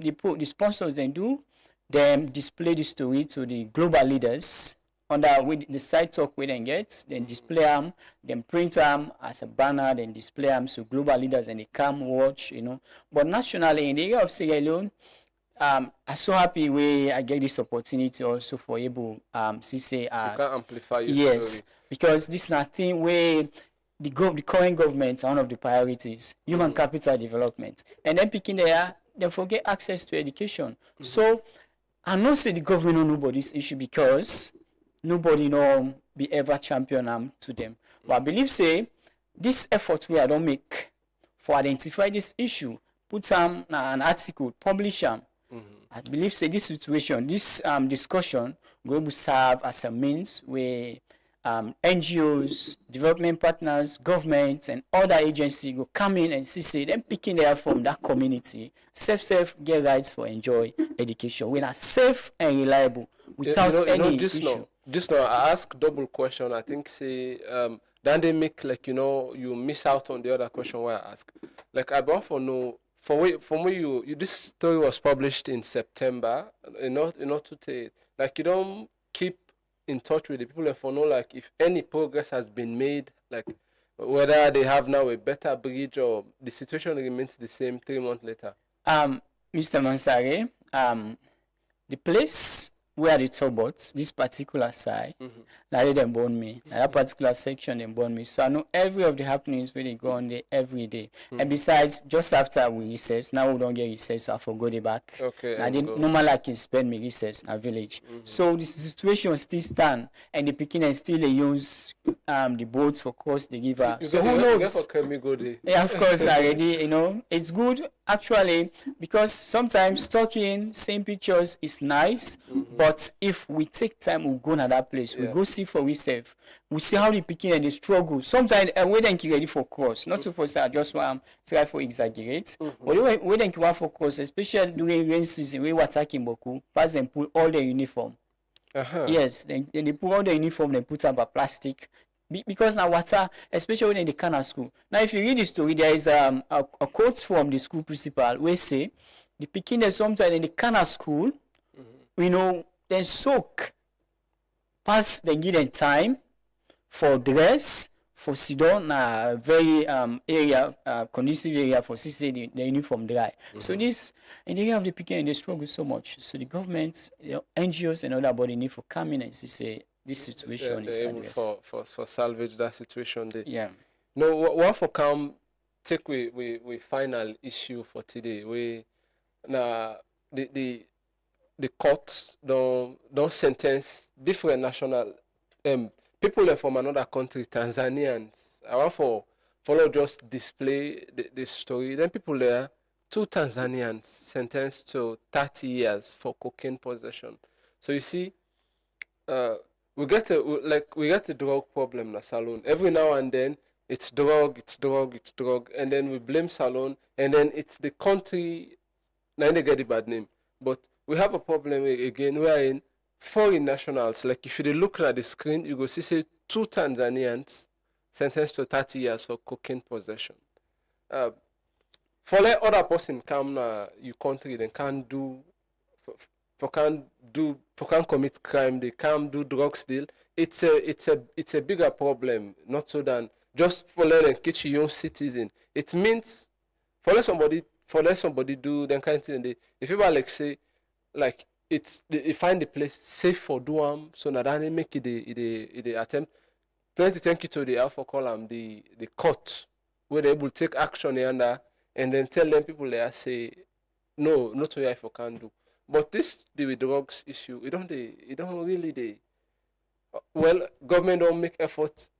D: sponsors then do, them display the story to the global leaders under with the side talk we then get, then display them, then print them as a banner, then display them so global leaders and they come watch, you know. But nationally in the area of Sierra Leone, I'm so happy I get this opportunity also for able say
C: you can amplify your story.
D: Because this is nothing where the current government are one of the priorities, human capital development, and then picking there, they forget access to education. So I know say the government don't know about this issue, because nobody know be ever champion to them. But I believe say this effort we I don't make for identify this issue, put an article, publish them. I believe say this situation, this discussion going to serve as a means where NGOs, development partners, governments, and other agencies go come in and see them picking there from that community, safe get rights for enjoy education. We are safe and reliable without any issue.
C: This now I ask double question. I think say then they make like you miss out on the other question where I ask. Like I want to know for me you this story was published in September. Not to take like you don't keep in touch with the people and for know like if any progress has been made, like whether they have now a better bridge or the situation remains the same 3 months later.
D: Mr. Mansare, the place where the tobots, this particular side, like them born me, that particular section them born me. So I know every of the happenings where they go on there every day. And besides, just after we recess, now we don't get recess, so I forgot it back.
C: Okay.
D: I didn't normal like in spend me recess in a village. So the situation still stand, and the Pekin still they use the boats for cross the river. So who knows? Yeah, of course, already, you know, it's good actually, because sometimes talking, same pictures is nice, but if we take time, we go to that place, we go see for ourselves, we see how the Pekin and the struggle. Sometimes we don't get ready for cross, not to force, I just want to try for exaggerate, but we don't want for cross, especially during rain season, we were attacking Boku, pass them put all their uniform. Yes, then they put all the uniform, they put up a plastic. Because now water, especially when in the Kana school. Now, if you read the story, there is a quote from the school principal where say the Pekin sometimes in the Kana school, you know, they soak past the given time for dress, for sit down, very area, conducive area for the uniform dry. So this in the area of the Pekin, they struggle so much. So the government, you know, NGOs and other body need for come in and say this situation is
C: able for salvage that situation there.
D: Yeah.
C: No, what for come take we final issue for today. We now the courts don't sentence different national people from another country, Tanzanians. I want for follow just display the story. Then people there, 2 Tanzanians sentenced to 30 years for cocaine possession. So you see, we get a drug problem in the Salone. Every now and then it's drug, and then we blame Salone, and then it's the country. Now they get the bad name, but we have a problem again. We are in foreign nationals. Like if you look at the screen, you go see say 2 Tanzanians sentenced to 30 years for cocaine possession. For let other person come to your country, they can't do. For can't commit crime, they can't do drugs deal. It's a bigger problem, not so than just for letting catch young citizen. It means for let somebody do that kind of thing. If people like say like they find the place safe for do so now they make it the attempt. Plenty thank you to the Alpha column, the court where they will take action and then tell them people there say no, not to if you can do. But this the drugs issue, it don't really well, government don't make efforts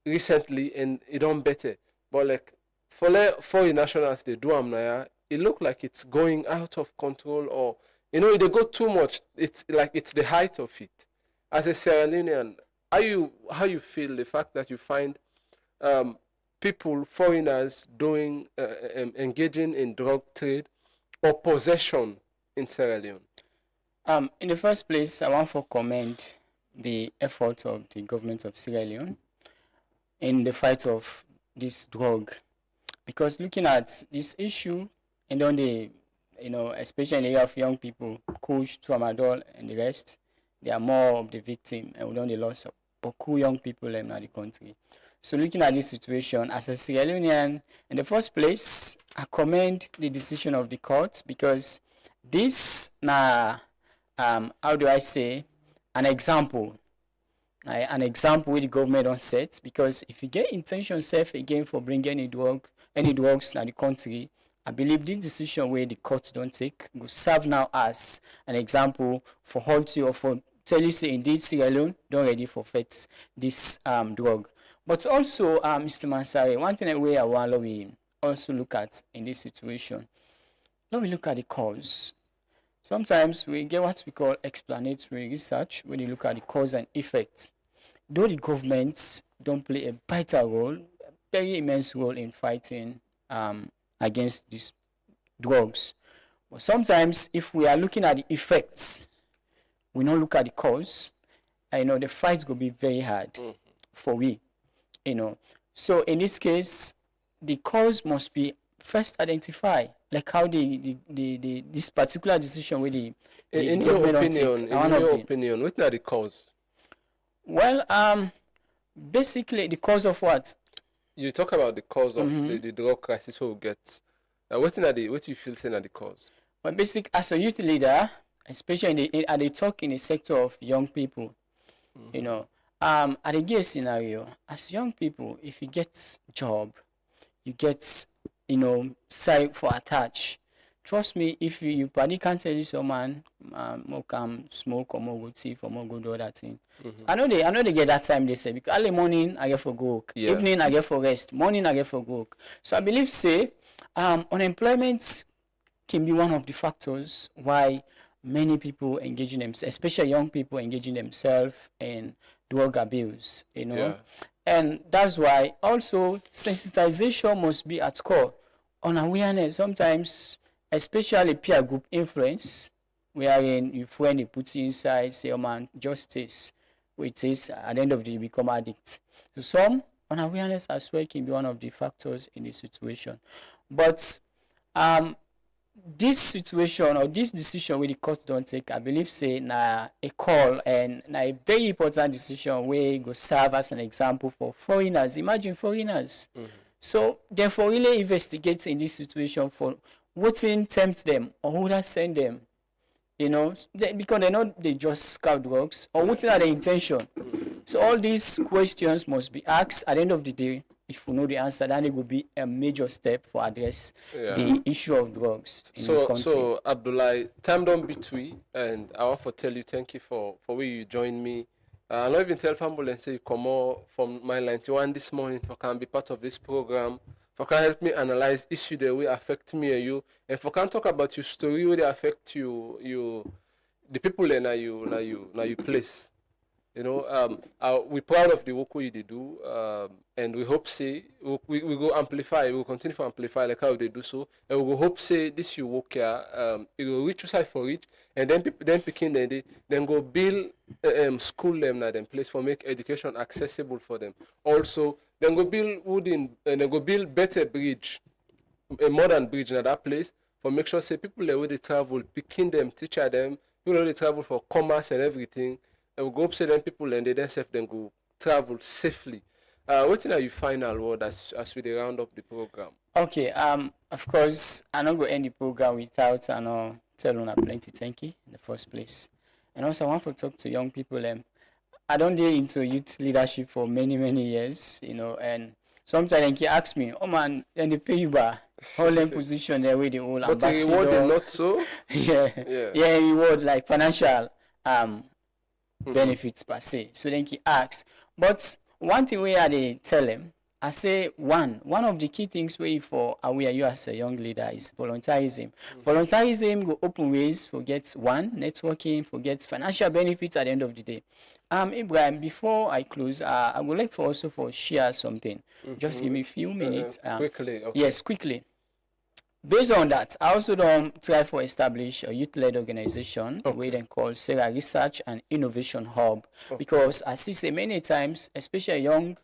C: recently and it don't better. But like for foreign nationals they do now, it look like it's going out of control, or you know they go too much. It's like it's the height of it. As a Sierra Leonean, how you feel the fact that you find people, foreigners doing engaging in drug trade or possession in Sierra Leone?
D: In the first place, I want to commend the efforts of the government of Sierra Leone in the fight of this drug, because looking at this issue and on the, you know, especially in the area of young people, Kush, Tramadol, and the rest, they are more of the victim, and we don't the loss of cool young people in the country. So looking at this situation, as a Sierra Leonean, in the first place, I commend the decision of the court, because this how do I say, an example where the government don't set, because if you get intention safe again for bringing any drugs to the country, I believe this decision where the courts don't take will serve now as an example for halt you, or for tell you say indeed Sierra Leone don't ready for fight this drug. But also, Mr. Mansari, one thing I want to also look at in this situation, let me look at the cause. Sometimes we get what we call explanatory research when you look at the cause and effect. Though the governments don't play a vital role, a very immense role in fighting against these drugs. But sometimes if we are looking at the effects, we don't look at the cause, you know, the fight will be very hard for we, you know. So in this case, the cause must be first identified, like how this particular decision with the
C: in your opinion, what's the cause?
D: Well, basically the cause of what?
C: You talk about the cause of the drug crisis we get. What do you feel saying at the cause?
D: Well, basically, as a youth leader, especially at the talk in the sector of young people. You know, at a gay scenario, as young people, if you get job, you get, side for attach. Trust me, if you probably can't tell you some man, more come smoke or more go thief or more go do other thing. I know they get that time they say because early morning I get for go work, evening I get for rest, morning I get for go work. So I believe unemployment can be one of the factors why many people engaging themselves, especially young people engaging themselves in drug abuse, And that's why also sensitization must be at core on awareness. Sometimes, especially peer group influence, wherein you friend they put you inside, say, oh man, justice, which is at the end of the day you become addict. So some unawareness as well can be one of the factors in this situation. But this situation or this decision where the court don't take, I believe say na a call and na a very important decision where go serve as an example for foreigners. Imagine foreigners. So therefore really investigate in this situation for what tempt them or who that send them. Because they know they just scout drugs or what are the intention. So all these questions must be asked at the end of the day. If we know the answer, then it will be a major step for address the issue of drugs in the country.
C: So Abdullah, time don't beat we, and I want to tell you thank you for where you joined me. I not even tell family and say you come out from my 91 this morning for can be part of this program, for can help me analyze issue that will affect me and you, and for can talk about your story where they affect you the people that you place. We're proud of the work we do, and we hope say we go amplify, we will continue to amplify like how they do so, and we will hope say this you work here, it will reach side for it, and then people then picking then go build school them na them place for make education accessible for them. Also, then go build wooden and then go build better bridge, a modern bridge in that place for make sure say people that where they travel, picking them, teacher them, people they travel for commerce and everything. And we go up to them people and they themselves then go travel safely. What are your final word as we round up the program?
D: Okay, of course, I'm not going to end the program without telling you plenty thank you in the first place. And also I want to talk to young people. I don't get into youth leadership for many, many years, and sometimes they ask me, oh man, then they pay you by all them position there with the whole ambassador.
C: But the reward not so?
D: yeah, reward like financial benefits per se. So then he asks. But one thing where they tell him, I say one of the key things where for aware you as a young leader is volunteerism. Volunteerism will open ways for get networking, for get financial benefits at the end of the day. Ibrahim, before I close, I would like for also for share something. Just give me a few minutes.
C: Quickly. Okay.
D: Yes, quickly. Based on that, I also don't try to establish a youth-led organization, we then call Sarah Research and Innovation Hub, because as I say many times, especially young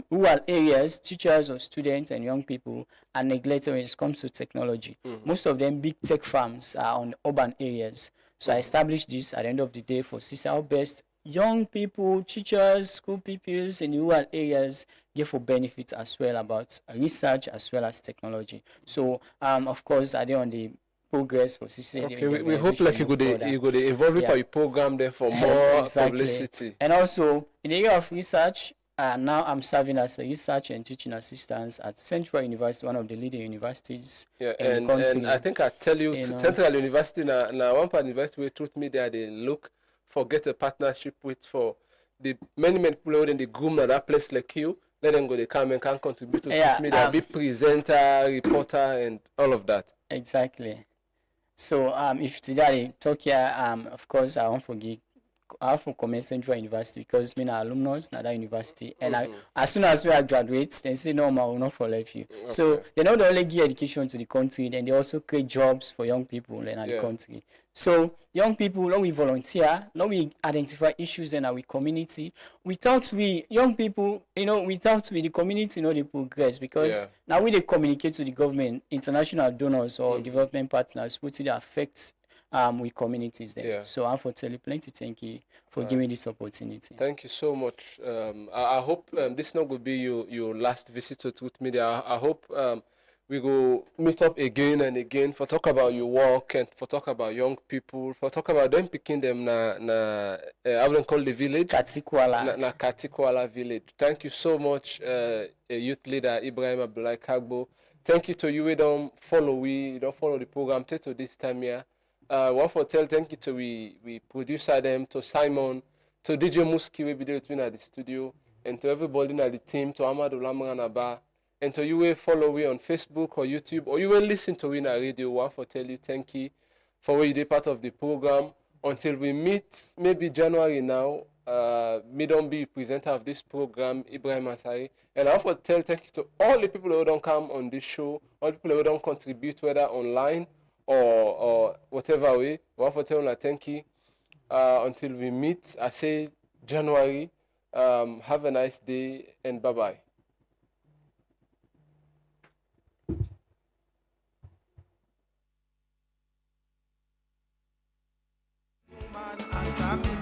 D: rural areas, teachers or students and young people are neglected when it comes to technology. Most of them big tech farms are on urban areas. So I established this at the end of the day for CISA how best young people, teachers, school pupils in rural areas get for benefit as well about research as well as technology. So, of course, I did on the progress for CCA.
C: Okay, we hope like you could involve it for your program there for more publicity.
D: And also, in the area of research, now I'm serving as a research and teaching assistant at Central University, one of the leading universities in the country.
C: And I think I tell you, Central University, now one part university, truth me there, they look for get a partnership with for the many people in the groom at that place like you. Let them go, they come and can contribute to media, be presenter, reporter, and all of that.
D: Exactly. So if today talk here, of course, I won't forget. I have to comment Central University because me are alumnus at that university, and as soon as we are graduates, they say no, I will not follow you. Okay. So they not only give education to the country, then they also create jobs for young people in the country. So young people, now we volunteer, now we identify issues in our community. Without we young people, without we the community, they progress because now we they communicate to the government, international donors or development partners, which it affects with communities there. So I for tell you plenty thank you for giving me this opportunity.
C: Thank you so much. I hope this not will be your last visit with media. I hope we go meet up again and again for talk about your work and for talk about young people, for talk about them picking them how do they call the village?
D: Katikwala.
C: Na Katikwala village. Thank you so much, youth leader Ibrahim Abdullah Kagbo. Thank you to you. We don't follow the program to this time here. One for tell thank you to we producer them, to Simon, to DJ Muski we be there at the studio, and to everybody in the team, to Amadou Lamranaba, and to you will follow we on Facebook or YouTube, or you will listen to we in a radio. One for tell you thank you for where you be part of the program. Until we meet maybe January now, me don't be presenter of this program, Ibrahim Asari. And I also tell thank you to all the people who don't come on this show, all the people who don't contribute, whether online or whatever way. I also tell you thank you. Until we meet, I say January. Have a nice day and bye-bye.
A: Man,